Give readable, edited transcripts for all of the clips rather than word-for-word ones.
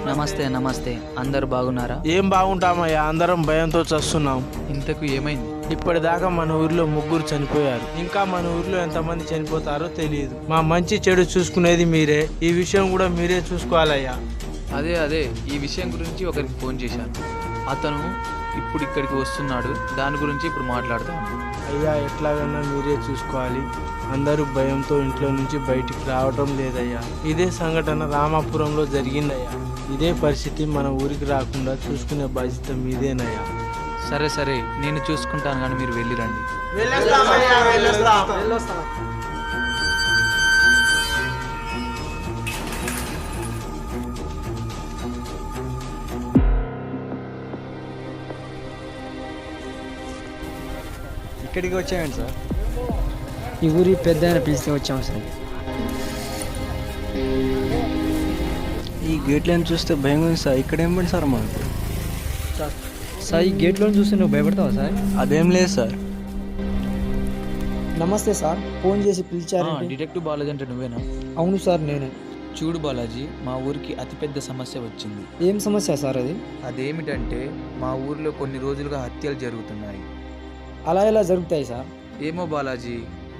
నమస్తే నమస్తే, అందరు బాగున్నారా? ఏం బాగుంటామయ్యా, అందరం భయంతో చస్తున్నాం. ఇంతకు ఏమైంది? ఇప్పటిదాకా మన ఊర్లో 3 చనిపోయారు. ఇంకా మన ఊర్లో ఎంతమంది చనిపోతారో తెలియదు. మా మంచి చెడు చూసుకునేది మీరే. ఈ విషయం కూడా మీరే చూసుకోవాలయ్యా. అదే ఈ విషయం గురించి ఒకరికి ఫోన్ చేశాను. అతను ఇప్పుడు ఇక్కడికి వస్తున్నాడు. దాని గురించి ఇప్పుడు మాట్లాడతాం. అయ్యా, ఎట్లాగన్నా మీరే చూసుకోవాలి. అందరూ భయంతో ఇంట్లో నుంచి బయటికి రావటం లేదయ్యా. ఇదే సంఘటన రామాపురంలో జరిగిందయ్యా. ఇదే పరిస్థితి మన ఊరికి రాకుండా చూసుకునే బాధ్యత మీదేనయ్యా. సరే నేను చూసుకుంటాను, కానీ మీరు వెళ్ళిరండి. ఇక్కడికి వచ్చామండి సార్. ఈ ఊరి పెద్ద ఆయన పిలిస్తే వచ్చాము సార్. ఈ గేట్లను చూస్తే భయం ఉంది సార్. ఇక్కడ ఏం పడి సార్ మాకు? సార్, ఈ గేట్లో చూస్తే నువ్వు భయపడతావా సార్? అదేం లేదు సార్. నమస్తే సార్, ఫోన్ చేసి పిలిచారు. డిటెక్టివ్ బాలాజీ అంటే నువ్వేనా? అవును సార్, నేనే. చూడు బాలాజీ, మా ఊరికి అతిపెద్ద సమస్య వచ్చింది. ఏం సమస్య సార్ అది? అదేమిటంటే మా ఊర్లో కొన్ని రోజులుగా హత్యలు జరుగుతున్నాయి. అలా ఎలా జరుగుతాయి సార్? ఏమో బాలాజీ,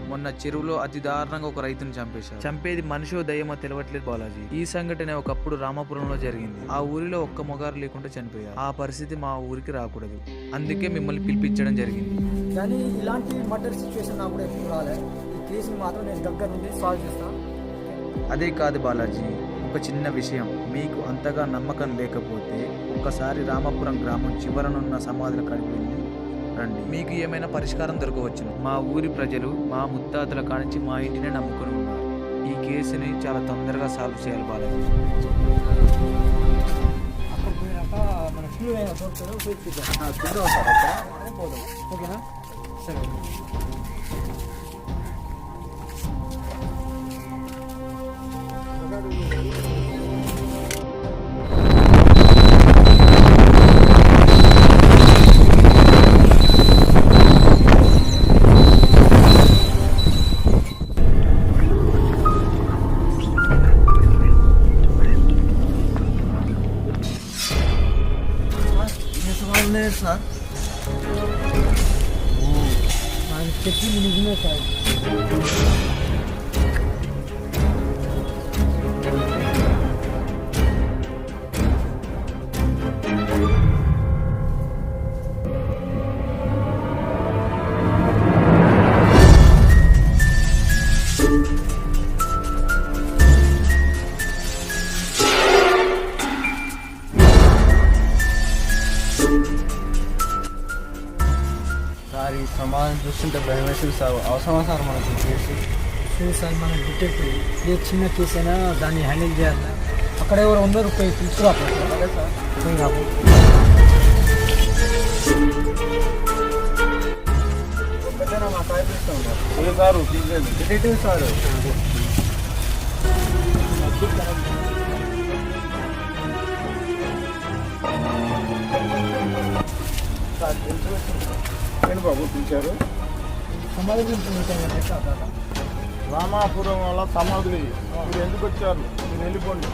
మొన్న చెరువులో అతి దారుణంగా ఒక రైతుని చంపేశారు. చంపేది మనిషో దయ్యమో తెలియట్లేదు బాలాజీ. ఈ సంఘటన ఒకప్పుడు రామాపురంలో జరిగింది. ఆ ఊరిలో ఒక్క మొగారు లేకుండా చనిపోయారు. ఆ పరిస్థితి మా ఊరికి రాకూడదు, అందుకే మిమ్మల్ని పిలిపించడం జరిగింది. కానీ ఇలాంటి మర్డర్ సిచ్యువేషన్ నాకు కూడా ఎప్పుడు రాలేదు. ఈ కేసుని మాత్రం నేను దగ్గర నుండి సాల్వ్ చేస్తాను. అదే కాదు బాలాజీ, ఒక చిన్న విషయం. మీకు అంతగా నమ్మకం లేకపోతే ఒక్కసారి రామాపురం గ్రామం చివరనున్న సమాధుల కాడికి వెళ్ళి రండి. మీకు ఏమైనా పరిష్కారం దొరకవచ్చును. మా ఊరి ప్రజలు మా ముత్తాతల కానించి మా ఇంటినే నమ్ముకొని ఉన్నారు. ఈ కేసుని చాలా తొందరగా సాల్వ్ చేయాలి బాలాజీ. ఓకేనా? సరే. సార్ చెప్పింది నిజమే సార్. సార్, ఈ సమాధానం చూస్తుంటే భయం వేసింది సార్. అవసరమా సార్ మనకు కేసు? సార్, మన డిటెక్టివ్ ఏ చిన్న కేసు అయినా దాన్ని హ్యాండిల్ చేయాలి. అక్కడ ఎవరు ఉండరు, పోయి తీసుకురా. అదే సార్. మా సార్ పిలుస్తాం సార్. Detective sir. ఏంటి బాబు పిలిచారు? సమాధి రామాపురం వల్ల సమాధులు మీరు ఎందుకు వచ్చారు? మీరు వెళ్ళిపోండి.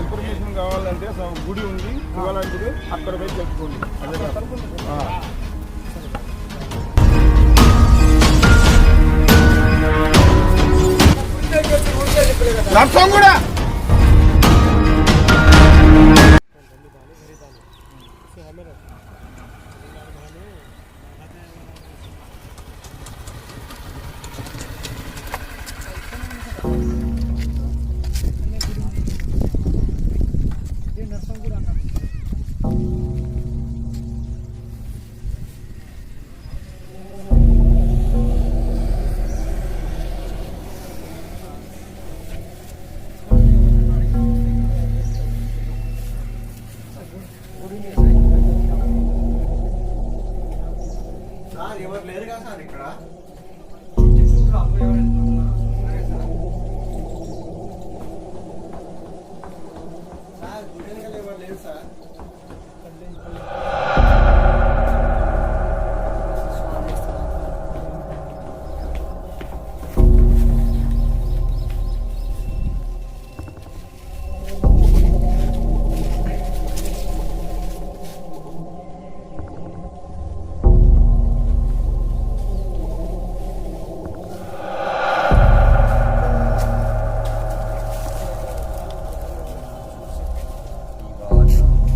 ఇన్ఫర్మేషన్ కావాలంటే గుడి ఉంది, శివాలయం, అక్కడ పోయి తెలుసుకోండి. నర్సం కూడా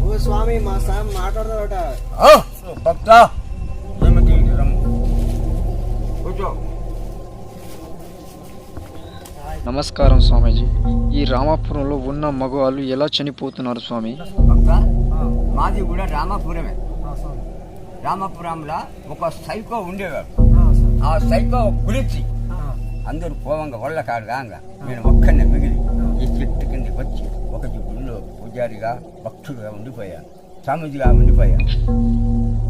ఓ స్వామి మా స్వామి మాట్లాడతాడట. భక్త ఏమిటి రమ్ము కూర్చో. నమస్కారం స్వామీజీ. ఈ రామాపురంలో ఉన్న మగవాళ్ళు ఎలా చనిపోతున్నారు స్వామి? భక్త మాది కూడా రామాపురమే. రామాపురంలో ఒక సైకో ఉండేవాడు. ఆ సైకో గురించి అందరూ పోవంగా వాళ్ళ కాడు కాగా నేను ఒక్కనే మిగిలి ఈ చెట్టు కిందకి వచ్చి ఒక గుడిలో పూజారిగా భక్తుడిగా ఉండిపోయా, స్వామీజీగా ఉండిపోయా.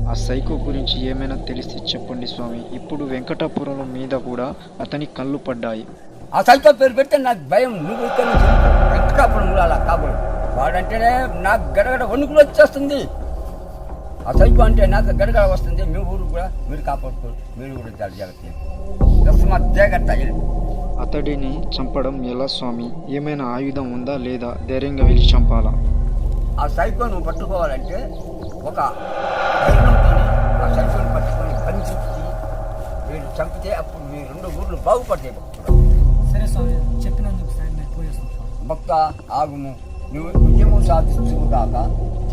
ఆ సైకో గురించి ఏమైనా తెలిస్తే చెప్పండి స్వామి. ఇప్పుడు వెంకటాపురం మీద కూడా అతని కళ్ళు పడ్డాయి. ఆ సైకో పేరు పెడితే నాకు భయం. నువ్వు ఇక్కడ నుంచి వెంకటాపురంలో అలా కాబోడు. వాడంటేనే నాకు గడగడ వణుకులు వచ్చేస్తుంది. ఆ సైకో అంటే నాకు గడగడ వస్తుంది. మీ ఊరు కూడా మీరు కాపాడుకోరు, మీరు కూడా చాలా జాగ్రత్త. అతడిని చంపడం ఎలా స్వామి? ఏమైనా ఆయుధం ఉందా లేదా ధైర్యంగా వెళ్ళి చంపాలా? ఆ సైకోను పట్టుకోవాలంటే ఒక ధైర్యంతో ఆ సైకోను పట్టుకొని బంధించి వీళ్ళు చంపితే అప్పుడు మీ 2 ఊర్లు బాగుపడతాయి. భక్తుడు సరే స్వామి, చెప్పినందుకు సార్ నేను పోయేస్తాను స్వామి. భక్త ఆగుము. నువ్వు విజయము సాధిస్తువు కాక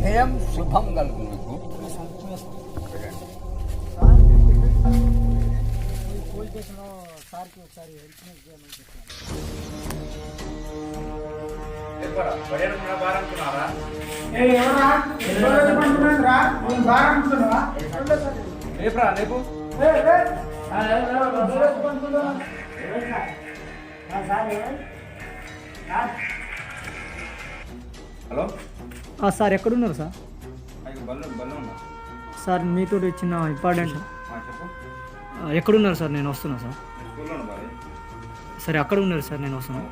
జయం శుభం కలుగు నీకు. పోలీస్ స్టేషన్లో సార్కి ఒకసారి హెల్ప్ చేయమని చెప్పాను. హలో సార్ ఎక్కడున్నారు సార్? సార్ మీతో చిన్న ఇంపార్టెంట్. ఎక్కడున్నారు సార్? నేను వస్తున్నా సార్. సరే అక్కడ ఉన్నారు సార్, నేను వస్తున్నా.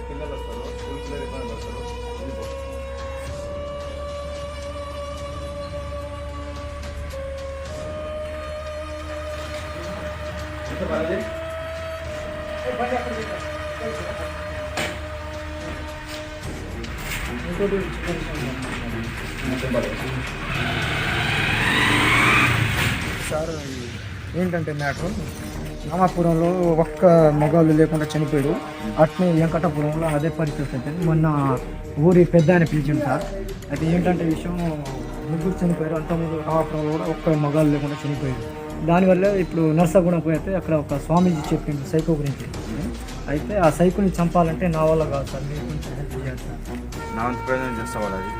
పిల్లలు వస్తారు, స్కూల్ పిల్లలు ఇబ్బంది పడతారు. సార్ ఏంటంటే మ్యాటర్, రామాపురంలో ఒక్క మగవాళ్ళు లేకుండా చనిపోయాడు. అట్నే వెంకటాపురంలో అదే పరిస్థితి అయితే మొన్న ఊరి పెద్ద ఆయన పిలిచింది సార్. అయితే ఏంటంటే విషయం, 3 చనిపోయారు. అంతకుముందు రామాపురంలో కూడా ఒక్క మగవాళ్ళు లేకుండా చనిపోయారు. దానివల్ల ఇప్పుడు నర్సాగూడెం పోయితే అక్కడ ఒక స్వామీజీ చెప్పింది సైకో గురించి. అయితే ఆ సైకోని చంపాలంటే నా వల్ల కాదు సార్, మీరు కొంచెం హెల్ప్ చేయాలి సార్. నా వంతు ప్రయోజనం చేస్తా బాలాజీ.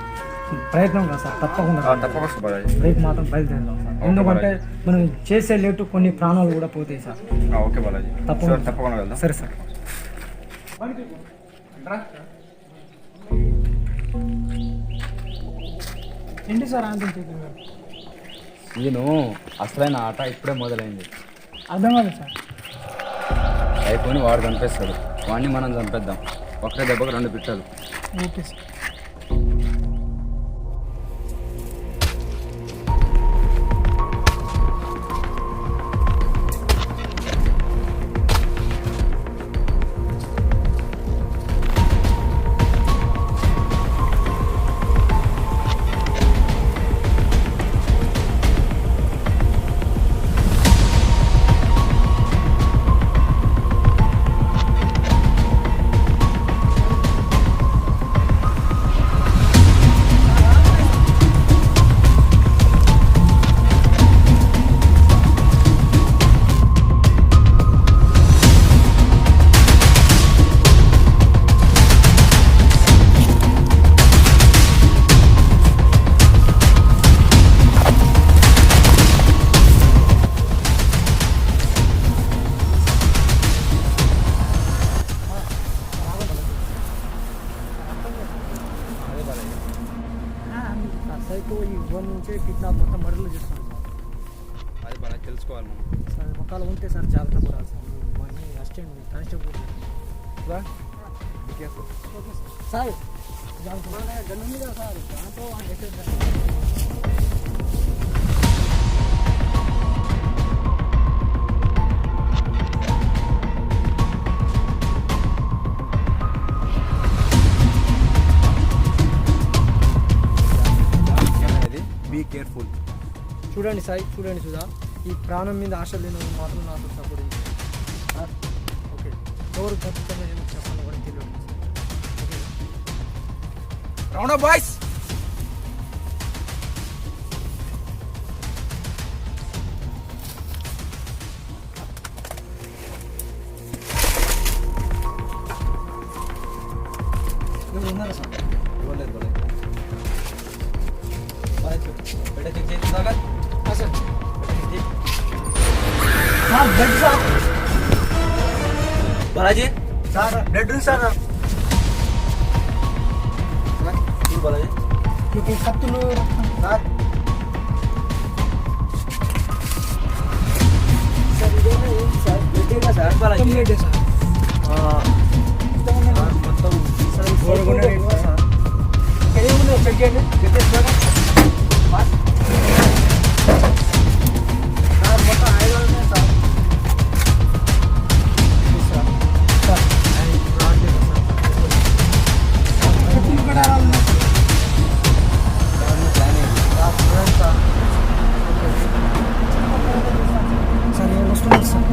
ప్రయత్నం కాదు సార్, తప్పకుండా తప్పకొస్తా బాలాజీ. రేపు మాత్రం బయలుదేరదాం సార్. ఎందుకంటే మనం చేసే లేటు కొన్ని ప్రాణాలు కూడా పోతాయి సార్. ఓకే బాలాజీ, తప్పకుండా వెళ్దాం. సరే సార్. ఏంటి సార్ ఆంటీ? నేను అసలైన ఆట ఇప్పుడే మొదలైంది. అర్థం కాదు సార్. అయిపోయి వాడు చంపేస్తాడు, వాడిని మనం చంపేద్దాం. ఒకే దెబ్బకు 2 పిట్టలు. Okay sir. అవన్నీ ఉంటే కిడ్నాప్ మొత్తం మర్డర్లు చేస్తాను సార్. అది బాగా తెలుసుకోవాలి మనం. సార్ ఒకవేళ ఉంటే సార్ జాగ్రత్త పడాలి సార్. మన అసిస్టెంట్ కానిస్టేబుల్ ఓకే సార్. జాగ్రత్త గన్ను మీద సార్ దాంతో బీ కేర్ఫుల్. చూడండి సాయి, చూడండి సుధా, ఈ ప్రాణం మీద ఆశ లేని వాళ్ళు మాత్రం నాకు సపోర్ట్ చేయండి సార్. ఓకే, ఎవరు ఖచ్చితంగా ఏమి చెప్పాలో కూడా తెలియదు. Round up boys. ఎవరు ఉన్నారా sir? Sir blood sir. Balaji sir blood sir. Balaji మీకు కత్తులు సార్. సార్ ఇదేనా ఏంటి sir? Blood sir. Balaji blood sir. మొత్తం సార్ ఇక్కడ ఏమున్నాయి చెక్ చేయండి. సార్ మొత్తం 5 ఉన్నాయి సార్. సార్ సార్ ఏం వస్తుంది సార్?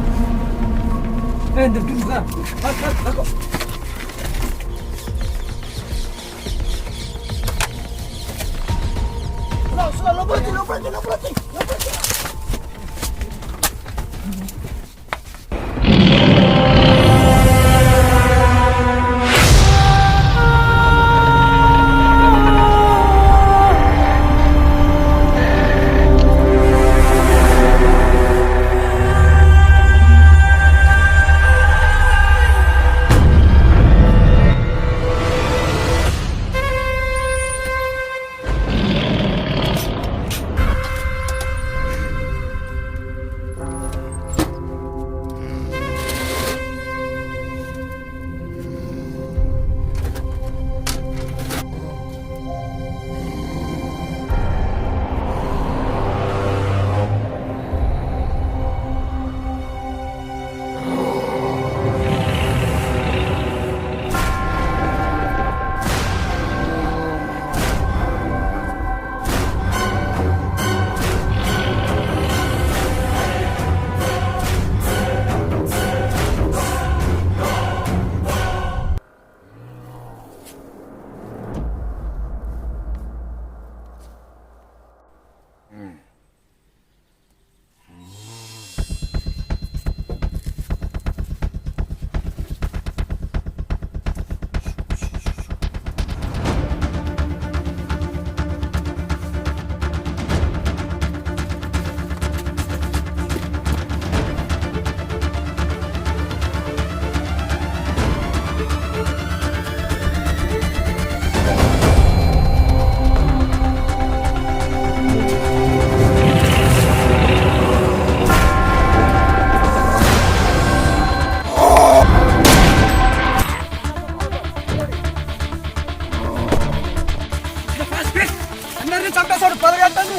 చంపేశాడు. 10 గంటలు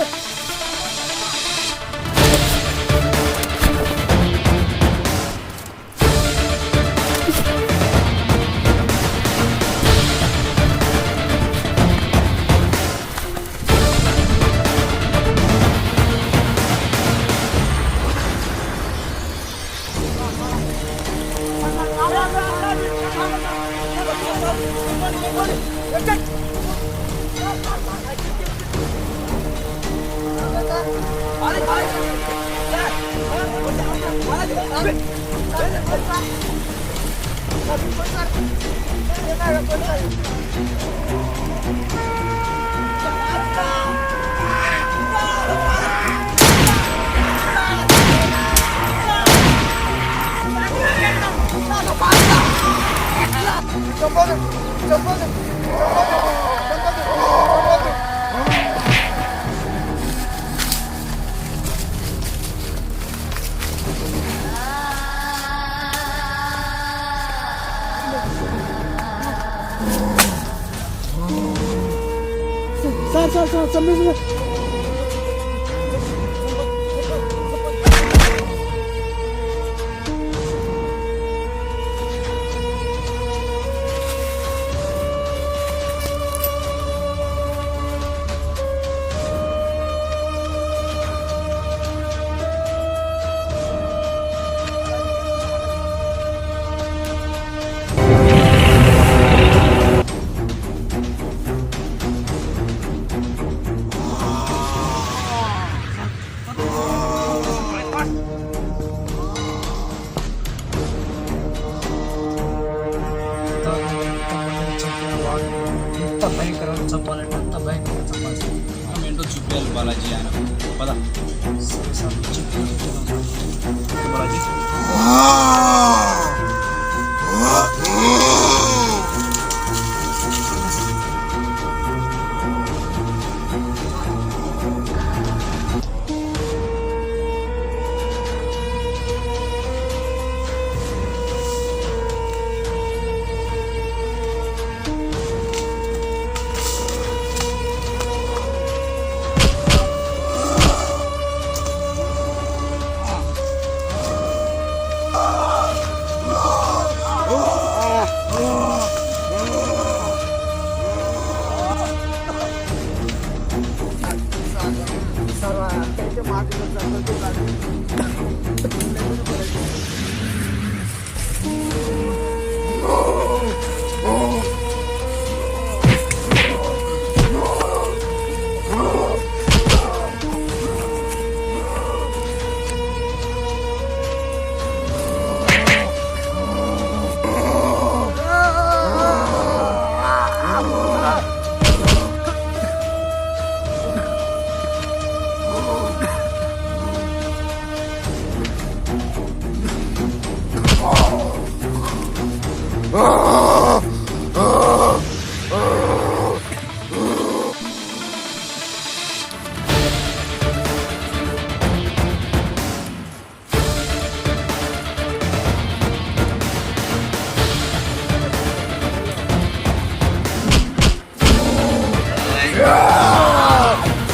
ఎంత భయంకరంగా చంపాలంటే అంత భయంకరంగా చంపాల్సి ఏంటో చూపించాలి బాలాజీ ఆయన పద బాలాజీ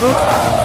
Oh!